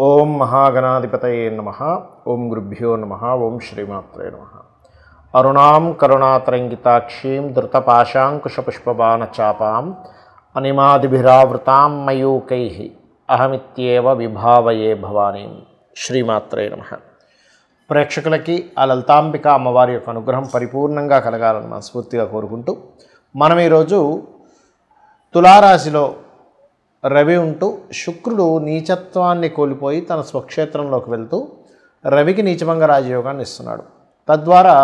ఓం మహాగణాధిపతయే నమః. ఓం గురుభ్యో నమః. ఓం శ్రీమాత్రే నమః. అరుణాం కరుణాతరంగితాక్షీం ధృతపాశాంకుశపుష్పబాణచాపాం అనిమాదిభిరావృతాం మయూకైః అహమిత్యేవ విభావయే భవానీం. శ్రీమాత్రే నమః. ప్రేక్షకులకి ఆ లలితాంబిక అమ్మవారి యొక్క అనుగ్రహం పరిపూర్ణంగా కలగాలని మనస్ఫూర్తిగా కోరుకుంటూ మనం ఈరోజు తులారాశిలో రవి ఉంటూ శుక్రుడు నీచత్వాన్ని కోల్పోయి తన స్వక్షేత్రంలోకి వెళ్తూ రవికి నీచభంగ రాజయోగాన్ని ఇస్తున్నాడు. తద్వారా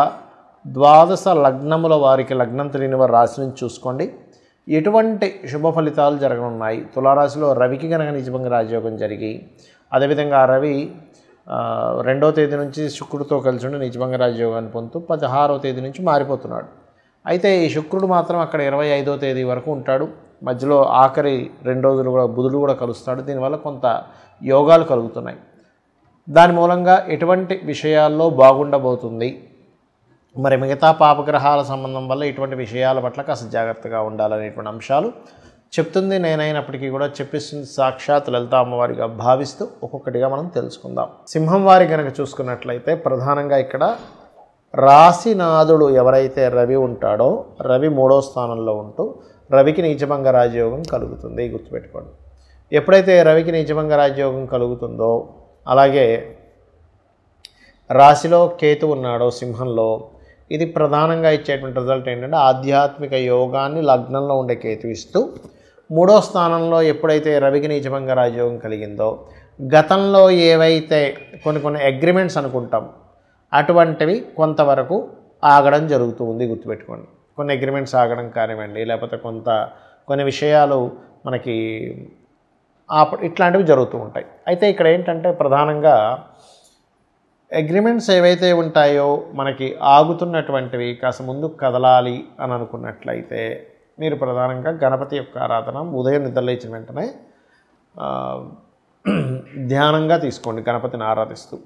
ద్వాదశ లగ్నముల వారికి లగ్నం తెలియని వారి రాశి నుంచి చూసుకోండి ఎటువంటి శుభ ఫలితాలు జరగనున్నాయి. తులారాశిలో రవికి కనుక నీచభంగ రాజయోగం జరిగి అదేవిధంగా రవి 2వ తేదీ నుంచి శుక్రుడితో కలిసి ఉండి నీచభంగ రాజయోగాన్ని పొందుతూ 16వ తేదీ నుంచి మారిపోతున్నాడు. అయితే ఈ శుక్రుడు మాత్రం అక్కడ 25వ తేదీ వరకు ఉంటాడు. మధ్యలో ఆఖరి 2 రోజులు కూడా బుధుడు కూడా కలుస్తాడు. దీనివల్ల కొంత యోగాలు కలుగుతున్నాయి. దాని మూలంగా ఎటువంటి విషయాల్లో బాగుండబోతుంది, మరి మిగతా పాపగ్రహాల సంబంధం వల్ల ఇటువంటి విషయాల పట్ల కాస్త జాగ్రత్తగా ఉండాలనేటువంటి అంశాలు చెప్తుంది. నేనైనప్పటికీ కూడా చెప్పిస్తుంది సాక్షాత్ లలిత అమ్మవారిగా భావిస్తూ ఒక్కొక్కటిగా మనం తెలుసుకుందాం. సింహం వారి కనుక చూసుకున్నట్లయితే ప్రధానంగా ఇక్కడ రాశినాథుడు ఎవరైతే రవి ఉంటాడో రవి 3వ స్థానంలో ఉంటూ రవికి నీచభంగ రాజయోగం కలుగుతుంది. గుర్తుపెట్టుకోండి. ఎప్పుడైతే రవికి నీచభంగ రాజయోగం కలుగుతుందో అలాగే రాశిలో కేతు ఉన్నాడో సింహంలో ఇది ప్రధానంగా ఇచ్చేటువంటి రిజల్ట్ ఏంటంటే ఆధ్యాత్మిక యోగాన్ని లగ్నంలో ఉండే కేతు ఇస్తూ 3వ స్థానంలో ఎప్పుడైతే రవికి నీచభంగ రాజయోగం కలిగిందో గతంలో ఏవైతే కొన్ని అగ్రిమెంట్స్ అనుకుంటాం అటువంటివి కొంతవరకు ఆగడం జరుగుతూ ఉంది. గుర్తుపెట్టుకోండి. కొన్ని అగ్రిమెంట్స్ ఆగడం కానివ్వండి, లేకపోతే కొన్ని విషయాలు మనకి ఇట్లాంటివి జరుగుతూ ఉంటాయి. అయితే ఇక్కడ ఏంటంటే ప్రధానంగా అగ్రిమెంట్స్ ఏవైతే ఉంటాయో మనకి ఆగుతున్నటువంటివి కాస్త ముందుకు కదలాలి అని అనుకున్నట్లయితే మీరు ప్రధానంగా గణపతి యొక్క ఆరాధన ఉదయం నిద్రలేచిన వెంటనే ధ్యానంగా తీసుకోండి గణపతిని ఆరాధిస్తూ.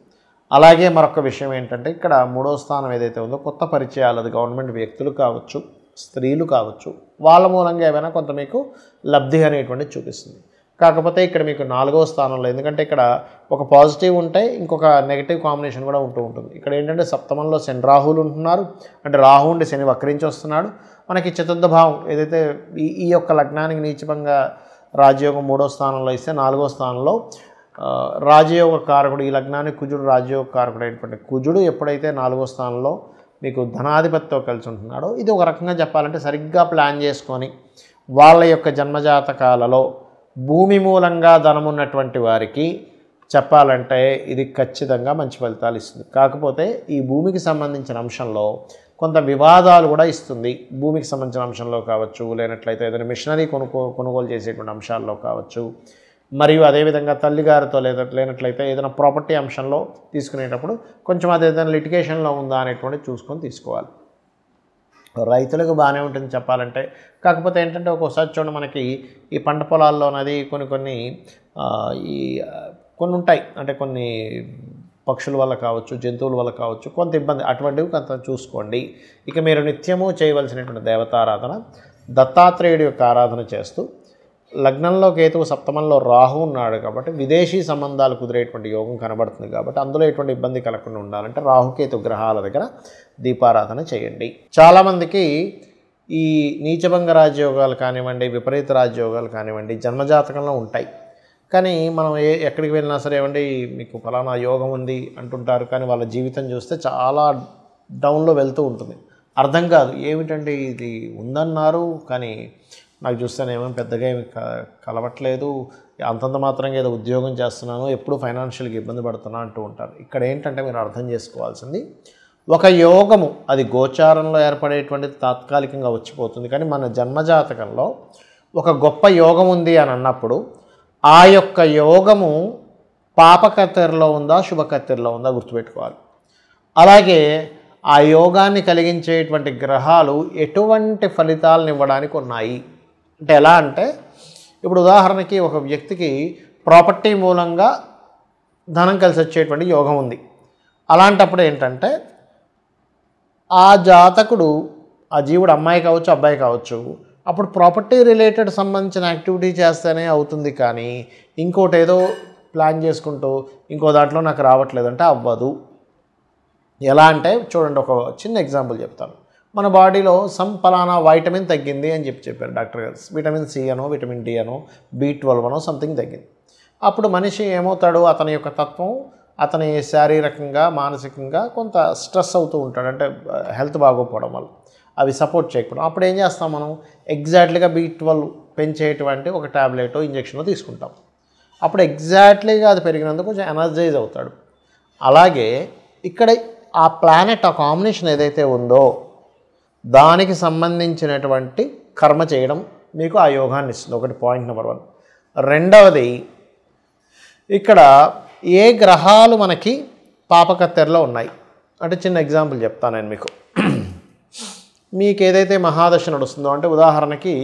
అలాగే మరొక విషయం ఏంటంటే ఇక్కడ 3వ స్థానం ఏదైతే ఉందో కొత్త పరిచయాలు, అది గవర్నమెంట్ వ్యక్తులు కావచ్చు, స్త్రీలు కావచ్చు, వాళ్ళ మూలంగా ఏమైనా కొంత మీకు లబ్ధి అనేటువంటిది చూపిస్తుంది. కాకపోతే ఇక్కడ మీకు 4వ స్థానంలో, ఎందుకంటే ఇక్కడ ఒక పాజిటివ్ ఉంటే ఇంకొక నెగిటివ్ కాంబినేషన్ కూడా ఉంటూ ఉంటుంది. ఇక్కడ ఏంటంటే సప్తమంలో శని రాహువులు ఉంటున్నారు. అంటే రాహు ఉండి శని వక్రించి వస్తున్నాడు. మనకి చతుర్థ భావం ఏదైతే ఈ యొక్క లగ్నానికి నీచభంగ రాజయోగం 3వ స్థానంలో ఇస్తే 4వ స్థానంలో రాజయోగ కారకుడు, ఈ లగ్నానికి కుజుడు రాజయోగ కారకుడు అయినటువంటి కుజుడు ఎప్పుడైతే 4వ స్థానంలో మీకు ధనాధిపతితో కలిసి ఉంటున్నాడో ఇది ఒక రకంగా చెప్పాలంటే సరిగ్గా ప్లాన్ చేసుకొని వాళ్ళ యొక్క జన్మజాతకాలలో భూమి మూలంగా ధనం ఉన్నటువంటి వారికి చెప్పాలంటే ఇది ఖచ్చితంగా మంచి ఫలితాలు ఇస్తుంది. కాకపోతే ఈ భూమికి సంబంధించిన అంశంలో కొంత వివాదాలు కూడా ఇస్తుంది. భూమికి సంబంధించిన అంశంలో కావచ్చు, లేనట్లయితే ఏదైనా మిషనరీ కొనుగోలు చేసేటువంటి అంశాల్లో కావచ్చు, మరియు అదేవిధంగా తల్లిగారితో లేనట్లయితే ఏదైనా ప్రాపర్టీ అంశంలో తీసుకునేటప్పుడు కొంచెం అది ఏదైనా లిటిగేషన్లో ఉందా అనేటువంటి చూసుకొని తీసుకోవాలి. రైతులకు బాగానే ఉంటుంది చెప్పాలంటే. కాకపోతే ఏంటంటే ఒక్కోసారి చూడండి మనకి ఈ పంట పొలాల్లోనది కొన్ని ఉంటాయి. అంటే కొన్ని పక్షుల వల్ల కావచ్చు, జంతువుల వల్ల కావచ్చు, కొంత ఇబ్బంది, అటువంటివి కొంత చూసుకోండి. ఇక మీరు నిత్యము చేయవలసినటువంటి దేవతారాధన దత్తాత్రేయుడి యొక్క ఆరాధన చేస్తూ లగ్నంలో కేతువు సప్తమంలో రాహు ఉన్నాడు కాబట్టి విదేశీ సంబంధాలు కుదిరేటువంటి యోగం కనబడుతుంది. కాబట్టి అందులో ఎటువంటి ఇబ్బంది కలగకుండా ఉండాలంటే రాహుకేతు గ్రహాల దగ్గర దీపారాధన చేయండి. చాలామందికి ఈ నీచభంగ రాజయోగాలు కానివ్వండి, విపరీత రాజయోగాలు కానివ్వండి జన్మజాతకంలో ఉంటాయి. కానీ మనం ఎక్కడికి వెళ్ళినా సరే ఏమండి మీకు ఫలానా యోగం ఉంది అంటుంటారు, కానీ వాళ్ళ జీవితం చూస్తే చాలా డౌన్లో వెళ్తూ ఉంటుంది. అర్థం కాదు ఏమిటంటే ఇది ఉందన్నారు కానీ నాకు చూస్తేనేమో పెద్దగా ఏమి కలవట్లేదు, అంతంత మాత్రంగా ఏదో ఉద్యోగం చేస్తున్నాను, ఎప్పుడు ఫైనాన్షియల్గా ఇబ్బంది పడుతున్నా అంటూ ఉంటారు. ఇక్కడ ఏంటంటే మీరు అర్థం చేసుకోవాల్సింది ఒక యోగము అది గోచారంలో ఏర్పడేటువంటిది తాత్కాలికంగా వచ్చిపోతుంది. కానీ మన జన్మజాతకంలో ఒక గొప్ప యోగం ఉంది అని అన్నప్పుడు ఆ యొక్క యోగము పాపకత్తెరలో ఉందా శుభకత్తెరలో ఉందా గుర్తుపెట్టుకోవాలి. అలాగే ఆ యోగాన్ని కలిగించేటువంటి గ్రహాలు ఎటువంటి ఫలితాలను ఇవ్వడానికి ఉన్నాయి అంటే ఎలా అంటే ఇప్పుడు ఉదాహరణకి ఒక వ్యక్తికి ప్రాపర్టీ మూలంగా ధనం కలిసి వచ్చేటువంటి యోగం ఉంది. అలాంటప్పుడు ఏంటంటే ఆ జాతకుడు, ఆ జీవుడు అమ్మాయి కావచ్చు అబ్బాయి కావచ్చు, అప్పుడు ప్రాపర్టీ రిలేటెడ్ సంబంధించిన యాక్టివిటీ చేస్తేనే అవుతుంది. కానీ ఇంకోటి ఏదో ప్లాన్ చేసుకుంటూ ఇంకో దాంట్లో నాకు రావట్లేదంటే అవ్వదు. ఎలా అంటే చూడండి, ఒక చిన్న ఎగ్జాంపుల్ చెప్తాను. మన బాడీలో పలానా వైటమిన్ తగ్గింది అని చెప్పారు డాక్టర్ గారు. విటమిన్ సి అనో విటమిన్ డి అనో B12 అనో సంథింగ్ తగ్గింది. అప్పుడు మనిషి ఏమవుతాడు, అతని యొక్క తత్వం అతని శారీరకంగా మానసికంగా కొంత స్ట్రెస్ అవుతూ ఉంటాడు, అంటే హెల్త్ బాగోకపోవడం వల్ల అవి సపోర్ట్ చేయకపోవడం. అప్పుడు ఏం చేస్తాం మనం, ఎగ్జాక్ట్లీగా B12 పెంచేటువంటి ఒక ట్యాబ్లెట్ ఇంజెక్షన్ తీసుకుంటాం. అప్పుడు ఎగ్జాక్ట్లీగా అది పెరిగినందుకు కొంచెం ఎనర్జైజ్ అవుతాడు. అలాగే ఇక్కడ ఆ ప్లానెట్, ఆ కాంబినేషన్ ఏదైతే ఉందో దానికి సంబంధించినటువంటి కర్మ చేయడం మీకు ఆ యోగాన్ని ఇస్తుంది. ఒకటి పాయింట్ నెంబర్ 1. రెండవది, ఇక్కడ ఏ గ్రహాలు మనకి పాపకత్తెరలో ఉన్నాయి అంటే చిన్న ఎగ్జాంపుల్ చెప్తాను నేను మీకు. మీకు ఏదైతే మహాదశ నడుస్తుందో, అంటే ఉదాహరణకి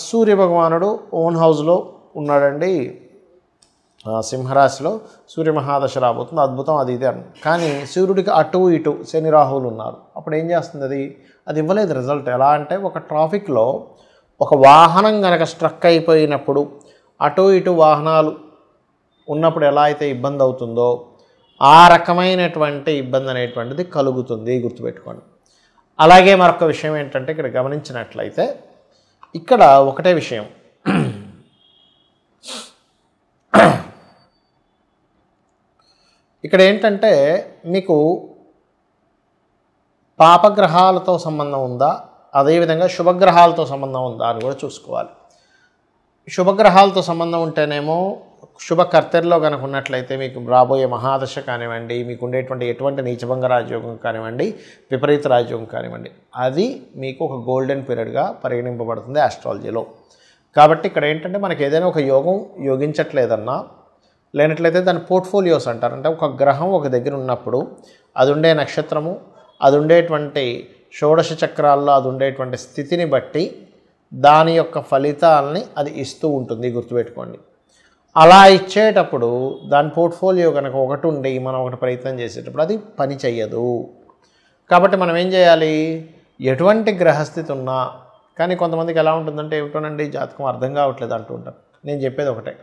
సూర్యభగవానుడు ఓన్ హౌస్లో ఉన్నాడండి, సింహరాశిలో సూర్య మహాదశ రాబోతుంది, అద్భుతం, అది ఇదే అన్న. కానీ సూర్యుడికి అటు ఇటు శని రాహువులు ఉన్నారు. అప్పుడు ఏం చేస్తుంది, అది ఇవ్వలేదు రిజల్ట్. ఎలా అంటే ఒక ట్రాఫిక్లో ఒక వాహనం కనుక స్ట్రక్ అయిపోయినప్పుడు అటు ఇటు వాహనాలు ఉన్నప్పుడు ఎలా అయితే ఇబ్బంది అవుతుందో ఆ రకమైనటువంటి ఇబ్బంది అనేటువంటిది కలుగుతుంది, గుర్తుపెట్టుకోండి. అలాగే మరొక విషయం ఏంటంటే, ఇక్కడ గమనించినట్లయితే ఇక్కడ ఒకటే విషయం, ఇక్కడ ఏంటంటే మీకు పాపగ్రహాలతో సంబంధం ఉందా, అదేవిధంగా శుభగ్రహాలతో సంబంధం ఉందా అని కూడా చూసుకోవాలి. శుభగ్రహాలతో సంబంధం ఉంటేనేమో శుభకర్తెరలో కనుక ఉన్నట్లయితే మీకు రాబోయే మహాదశ కానివ్వండి, మీకు ఉండేటువంటి ఎటువంటి నీచభంగ రాజయోగం కానివ్వండి, విపరీత రాజయోగం కానివ్వండి, అది మీకు ఒక గోల్డెన్ పీరియడ్గా పరిగణింపబడుతుంది ఆస్ట్రాలజీలో. కాబట్టి ఇక్కడ ఏంటంటే మనకి ఏదైనా ఒక యోగం యోగించట్లేదన్నా, లేనట్లయితే దాని పోర్ట్ఫోలియోస్ అంటారు. అంటే ఒక గ్రహం ఒక దగ్గర ఉన్నప్పుడు అది ఉండే నక్షత్రము, అది ఉండేటువంటి షోడశ చక్రాల్లో అది ఉండేటువంటి స్థితిని బట్టి దాని యొక్క ఫలితాలని అది ఇస్తూ ఉంటుంది, గుర్తుపెట్టుకోండి. అలా ఇచ్చేటప్పుడు దాని పోర్ట్ఫోలియో కనుక ఒకటి ఉండి మనం ఒకటి ప్రయత్నం చేసేటప్పుడు అది పని చెయ్యదు. కాబట్టి మనం ఏం చేయాలి, ఎటువంటి గ్రహస్థితి ఉన్నా, కానీ కొంతమందికి ఎలా ఉంటుందంటే ఏమిటోనండి జాతకం అర్థం కావట్లేదు అంటూ ఉంటారు. నేను చెప్పేది ఒకటే,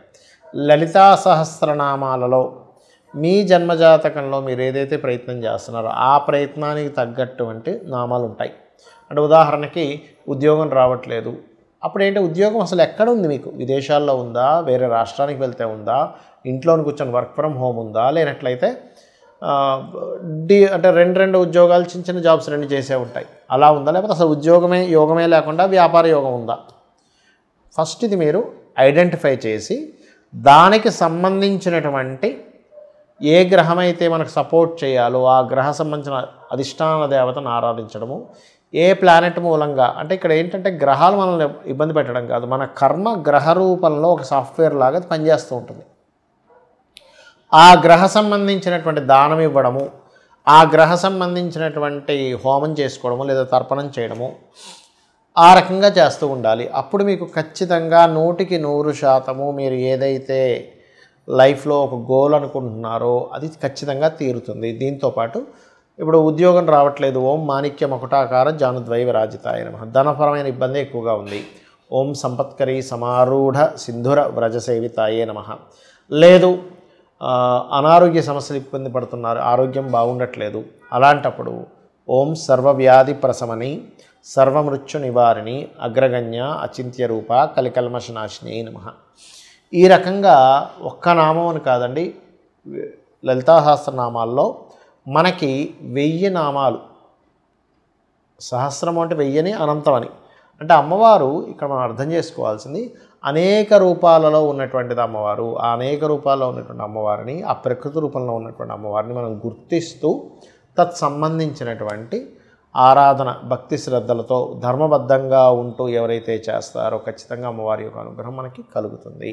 లలితా సహస్రనామాలలో మీ జన్మజాతకంలో మీరు ఏదైతే ప్రయత్నం చేస్తున్నారో ఆ ప్రయత్నానికి తగ్గటువంటి నామాలు ఉంటాయి. అంటే ఉదాహరణకి ఉద్యోగం రావట్లేదు, అప్పుడు ఏంటి, ఉద్యోగం అసలు ఎక్కడ ఉంది మీకు, విదేశాల్లో ఉందా, వేరే రాష్ట్రానికి వెళ్తే ఉందా, ఇంట్లోని కూర్చొని వర్క్ ఫ్రమ్ హోమ్ ఉందా, లేనట్లయితే అంటే రెండు ఉద్యోగాలు చిన్న చిన్న జాబ్స్ రెండు చేసే ఉంటాయి, అలా ఉందా, లేకపోతే అసలు యోగమే లేకుండా వ్యాపార యోగం ఉందా. ఫస్ట్ ఇది మీరు ఐడెంటిఫై చేసి దానికి సంబంధించినటువంటి ఏ గ్రహమైతే మనకు సపోర్ట్ చేయాలో ఆ గ్రహ సంబంధించిన అధిష్టాన దేవతను ఆరాధించడము, ఏ ప్లానెట్ మూలంగా, అంటే ఇక్కడ ఏంటంటే గ్రహాలు మనల్ని ఇబ్బంది పెట్టడం కాదు, మన కర్మ గ్రహ రూపంలో ఒక సాఫ్ట్వేర్ లాగా పనిచేస్తూ ఉంటుంది. ఆ గ్రహ సంబంధించినటువంటి దానం ఇవ్వడము, ఆ గ్రహ సంబంధించినటువంటి హోమం చేసుకోవడము లేదా తర్పణం చేయడము, ఆ రకంగా చేస్తూ ఉండాలి. అప్పుడు మీకు ఖచ్చితంగా 100% మీరు ఏదైతే లైఫ్లో ఒక గోల్ అనుకుంటున్నారో అది ఖచ్చితంగా తీరుతుంది. దీంతోపాటు ఇప్పుడు ఉద్యోగం రావట్లేదు, ఓం మాణిక్య మకుటాకార జానుద్వై విరాజితాయ నమః. ధనపరమైన ఇబ్బంది ఎక్కువగా ఉంది, ఓం సంపత్కరీ సమారూఢ సింధుర వ్రజసేవితాయే నమః. లేదు అనారోగ్య సమస్యలు ఇబ్బంది పడుతున్నారు, ఆరోగ్యం బాగుండట్లేదు, అలాంటప్పుడు ఓం సర్వవ్యాధి ప్రశమని సర్వమృత్యు నివారిణి అగ్రగణ్య అచింత్య రూప కలికల్మషనాశిని నమః. ఈ రకంగా ఒక్క నామం అని కాదండి, లలితా సహస్రనామాల్లో మనకి 1000 నామాలు, సహస్రం అంటే 1000 అనంతమని, అంటే అమ్మవారు ఇక్కడ మనం అర్థం చేసుకోవాల్సింది అనేక రూపాలలో ఉన్నటువంటిది అమ్మవారు. ఆ అనేక రూపాల్లో ఉన్నటువంటి అమ్మవారిని, ఆ ప్రకృతి రూపంలో ఉన్నటువంటి అమ్మవారిని మనం గుర్తిస్తూ తత్సంబంధించినటువంటి ఆరాధన భక్తి శ్రద్ధలతో ధర్మబద్ధంగా ఉంటూ ఎవరైతే చేస్తారో ఖచ్చితంగా అమ్మవారి యొక్క అనుగ్రహం మనకి కలుగుతుంది.